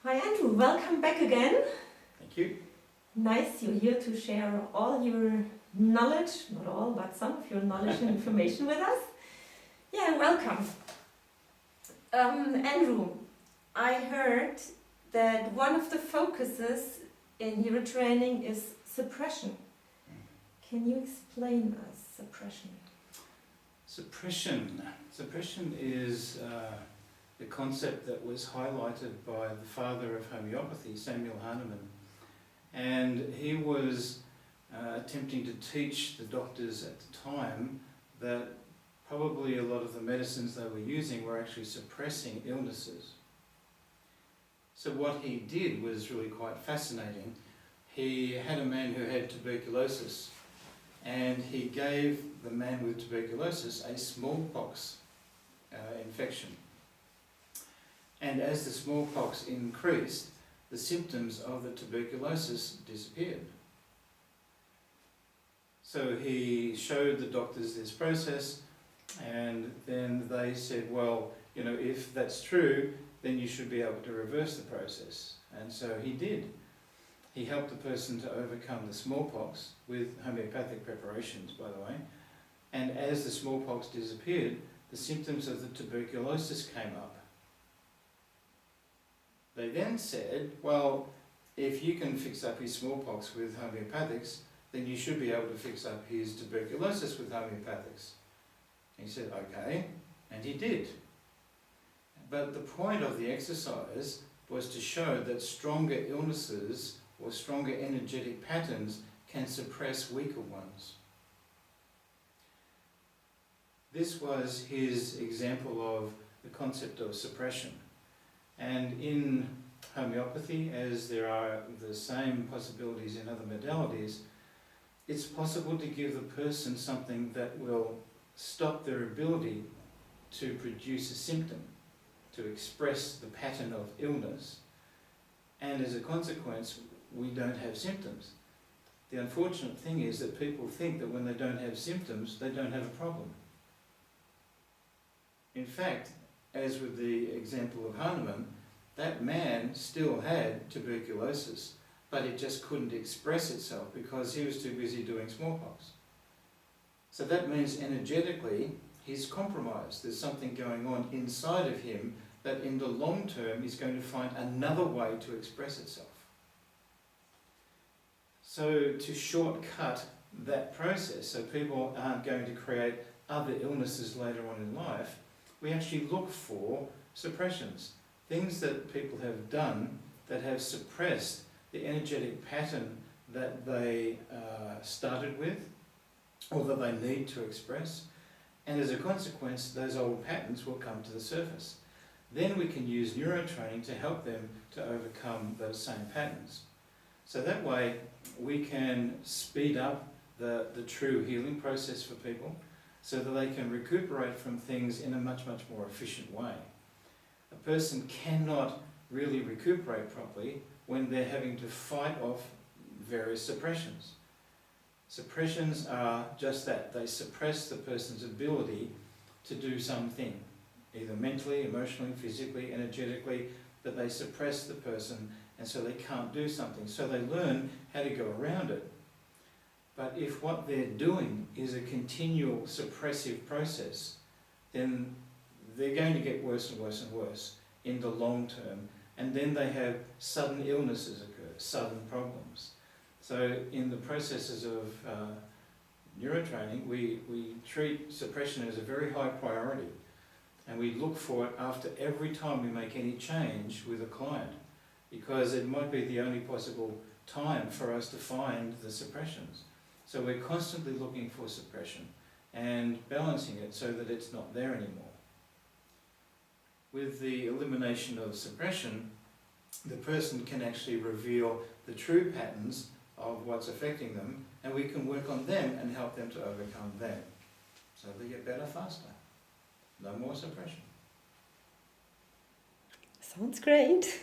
Hi Andrew, welcome back again. Thank you. Nice you're here to share all your knowledge, not all, but some of your knowledge and information with us. Yeah, welcome. Andrew, I heard that one of the focuses in neurotraining is suppression. Can you explain us suppression? Suppression is the concept that was highlighted by the father of homeopathy, Samuel Hahnemann. And he was attempting to teach the doctors at the time that probably a lot of the medicines they were using were actually suppressing illnesses. So what he did was really quite fascinating. He had a man who had tuberculosis, and he gave the man with tuberculosis a smallpox infection. And as the smallpox increased, the symptoms of the tuberculosis disappeared. So he showed the doctors this process, and then they said, well, you know, if that's true, then you should be able to reverse the process. And so he did. He helped the person to overcome the smallpox with homeopathic preparations, by the way. And as the smallpox disappeared, the symptoms of the tuberculosis came up. They then said, well, if you can fix up his smallpox with homeopathics, then you should be able to fix up his tuberculosis with homeopathics. He said, okay, and he did. But the point of the exercise was to show that stronger illnesses or stronger energetic patterns can suppress weaker ones. This was his example of the concept of suppression. And in homeopathy, as there are the same possibilities in other modalities, it's possible to give the person something that will stop their ability to produce a symptom, to express the pattern of illness, and as a consequence, we don't have symptoms. The unfortunate thing is that people think that when they don't have symptoms, they don't have a problem. In fact, as with the example of Hahnemann, that man still had tuberculosis, but it just couldn't express itself because he was too busy doing smallpox. So that means energetically he's compromised. There's something going on inside of him that in the long term is going to find another way to express itself. So to shortcut that process, so people aren't going to create other illnesses later on in life, we actually look for suppressions. Things that people have done that have suppressed the energetic pattern that they started with or that they need to express, and as a consequence those old patterns will come to the surface. Then we can use neurotraining to help them to overcome those same patterns. So that way we can speed up the true healing process for people so that they can recuperate from things in a much more efficient way. A person cannot really recuperate properly when they're having to fight off various suppressions. Suppressions are just that. They suppress the person's ability to do something, either mentally, emotionally, physically, energetically, that they suppress the person and so they can't do something. So they learn how to go around it. But if what they're doing is a continual suppressive process, then they're going to get worse and worse and worse in the long term, and then they have sudden illnesses occur, sudden problems. So in the processes of neurotraining, we treat suppression as a very high priority, and we look for it after every time we make any change with a client, because it might be the only possible time for us to find the suppressions. So we're constantly looking for suppression and balancing it so that it's not there anymore. With the elimination of suppression, the person can actually reveal the true patterns of what's affecting them, and we can work on them and help them to overcome them. So they get better faster. No more suppression. Sounds great.